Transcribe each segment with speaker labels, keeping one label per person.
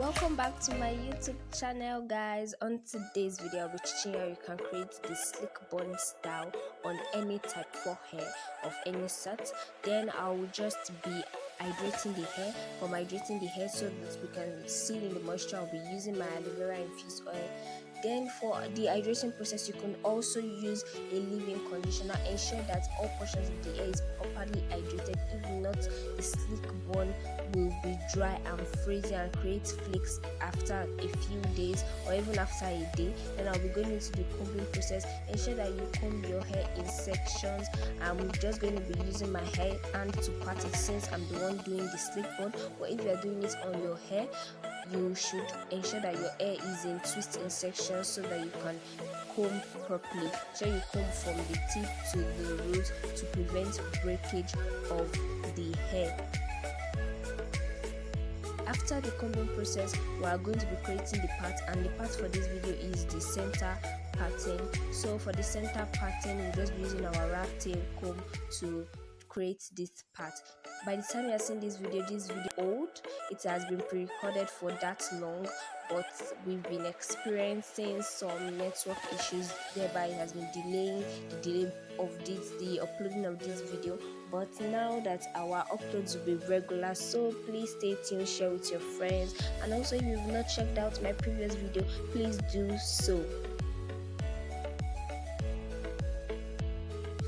Speaker 1: Welcome back to my YouTube channel, guys. On today's video, I'll be teaching you how you can create the sleek bun style on any type of hair of any sort. Then I will just be hydrating the hair. For hydrating the hair so that we can seal in the moisture, I'll be using my aloe vera infused oil. Then for the hydration process, you can also use a leave-in conditioner. Ensure that all portions of the hair is properly hydrated. If not, the sleek bun will be dry and frizzy and create flakes after a few days or even after a day. Then I'll be going into the combing process. Ensure that you comb your hair in sections. I'm just going to be using my hand to part it since I'm the one doing the sleek bun. But if you are doing it on your hair, you should ensure that your hair is in twisting sections so that you can comb properly. So you comb from the tip to the root to prevent breakage of the hair. After the combing process, we are going to be creating the part, and the part for this video is the center pattern. So for the center pattern, we'll just be using our rat tail comb to create this part. By the time you are seeing this video old. It has been pre-recorded for that long, but we've been experiencing some network issues, thereby it has been delaying the delay of the uploading of this video. But now that our uploads will be regular, so please stay tuned, share with your friends, and also if you've not checked out my previous video, please do so.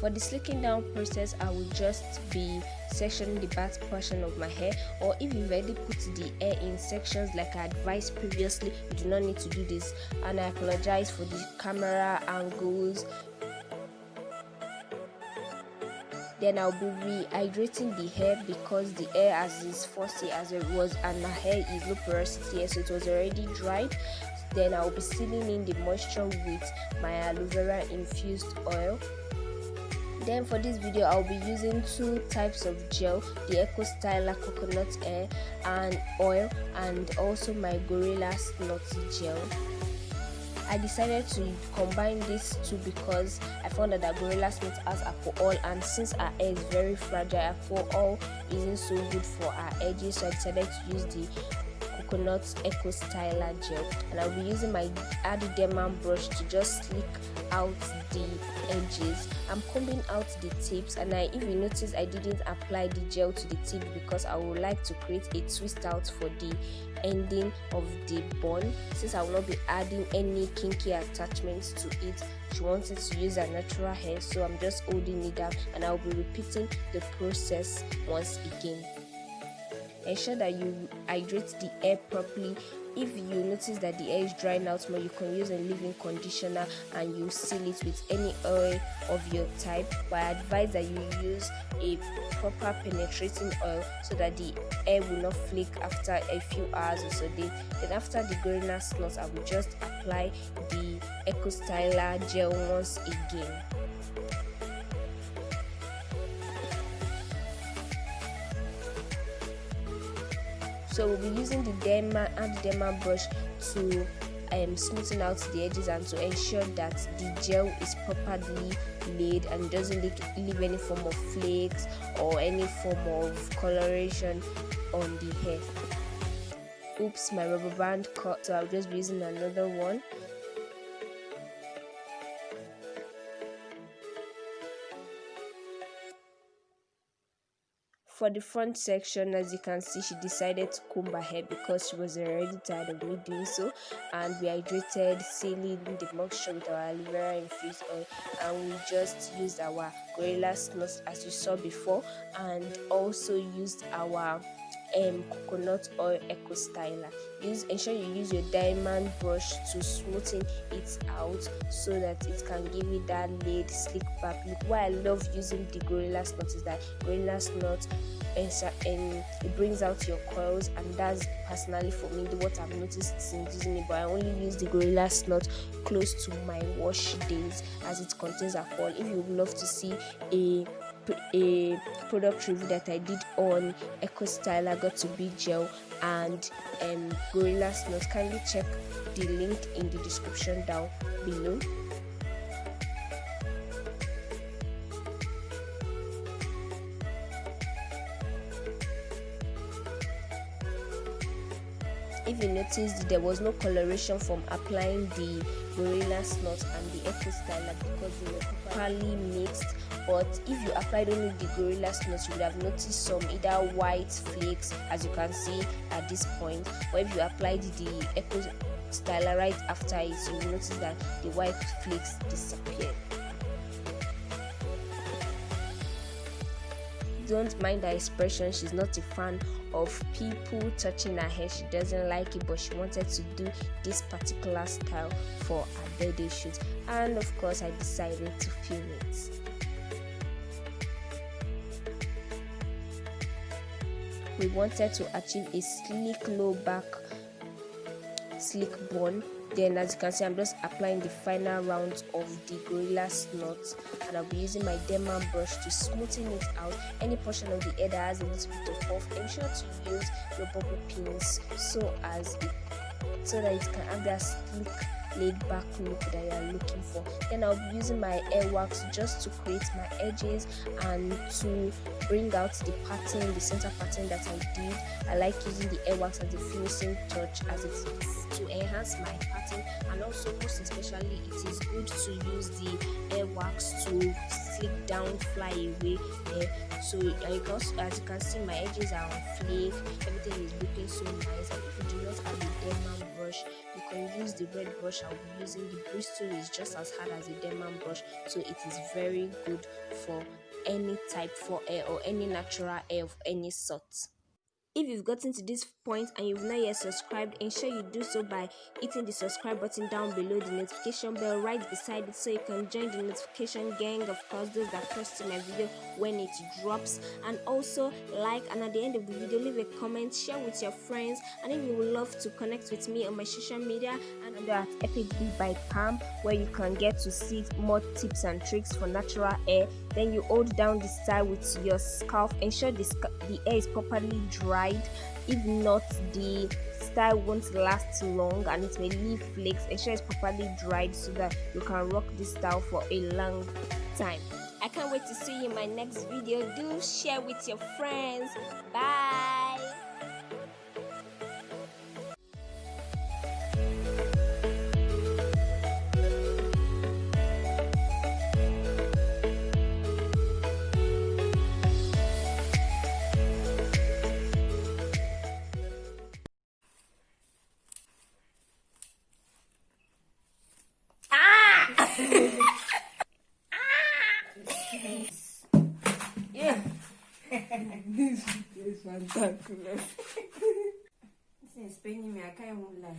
Speaker 1: For the slicking down process, I will just be sectioning the back portion of my hair, or if you've already put the hair in sections like I advised previously, you do not need to do this, and I apologize for the camera angles. Then I'll be rehydrating the hair because the hair as is fussy as it was, and my hair is low porosity hair, so it was already dried. Then I'll be sealing in the moisture with my aloe vera infused oil. Then for this video, I'll be using two types of gel, the Eco Styler coconut hair and oil, and also my Gorilla Snot gel. I decided to combine these two because I found that the Gorilla Snot has alcohol, and since our hair is very fragile, alcohol isn't so good for our edges, so I decided to use the coconut Eco Styler gel. And I'll be using my Deman brush to just slick out the edges. I'm combing out the tips, and if you notice, I didn't apply the gel to the tip because I would like to create a twist out for the ending of the bun, since I will not be adding any kinky attachments to it. She wanted to use her natural hair, so I'm just holding it down, and I'll be repeating the process once again. Ensure that you hydrate the hair properly. If you notice that the hair is drying out more, you can use a leave-in conditioner and you seal it with any oil of your type. But I advise that you use a proper penetrating oil so that the hair will not flake after a few hours or so. Then after the Gorilla Snot, I will just apply the Eco Styler gel once again. So we'll be using the Deman brush to smoothing out the edges and to ensure that the gel is properly laid and doesn't leave any form of flakes or any form of coloration on the hair. Oops, my rubber band cut, so I'll just be using another one. For the front section, as you can see, she decided to comb her hair because she was already tired of me doing so, and we hydrated, sealing the moisture with our aloe vera infused oil, and we just used our Gorilla Snot as you saw before, and also used our coconut oil Eco Styler. Ensure you use your diamond brush to smoothen it out so that it can give you that laid sleek back look. Why I love using the Gorilla Snot is that Gorilla Snot it brings out your coils, and that's personally for me what I've noticed since using it. But I only use the Gorilla Snot close to my wash days as it contains alcohol. If you would love to see a product review that I did on Eco Styler Got to Be gel and Gorilla Snot, kindly check the link in the description down below. If if you noticed, there was no coloration from applying the Gorilla Snot and the Eco Styler because they were properly mixed. But if you applied only the Gorilla Snot, you would have noticed some either white flakes, as you can see at this point. Or if you applied the Eco Styler right after it, you will notice that the white flakes disappeared. Don't mind her expression. She's not a fan of people touching her hair. She doesn't like it, but she wanted to do this particular style for her birthday shoot, and of course I decided to film it. We wanted to achieve a sleek low back, sleek bun. Then as you can see, I'm just applying the final rounds of the Gorilla Snot, and I'll be using my Deman brush to smoothen it out. Any portion of the hair that has a little bit of puff, ensure to use your bobble pins so that it can have that sleek laid back look that you are looking for. Then I'll be using my hair wax just to create my edges and to bring out the pattern, the center pattern that I did. I like using the hair wax as a finishing touch, as it's to enhance my pattern, and also most especially it is good to use the hair wax to slick down, fly away hair. So as you can see, my edges are on flake, everything is looking so nice. And if you do not have a Deman brush, you can use the red brush I'll be using. The Bristol is just as hard as a Deman brush, so it is very good for any type for hair or any natural hair of any sort. If you've gotten to this point and you've not yet subscribed, ensure you do so by hitting the subscribe button down below, the notification bell right beside it, so you can join the notification gang, of course, those that first see my video when it drops. And also like, and at the end of the video leave a comment, share with your friends. And if you would love to connect with me on my social media, and I'm at theFHBBYPAM, where you can get to see more tips and tricks for natural hair. Then you hold down the style with your scalp, ensure the hair is properly dried. If not, the style won't last long and it may leave flakes. Ensure it's properly dried so that you can rock this style for a long time. I can't wait to see you in my next video. Do share with your friends. Bye. Yeah.
Speaker 2: This is fantastic. This is paining me. I can't even lie.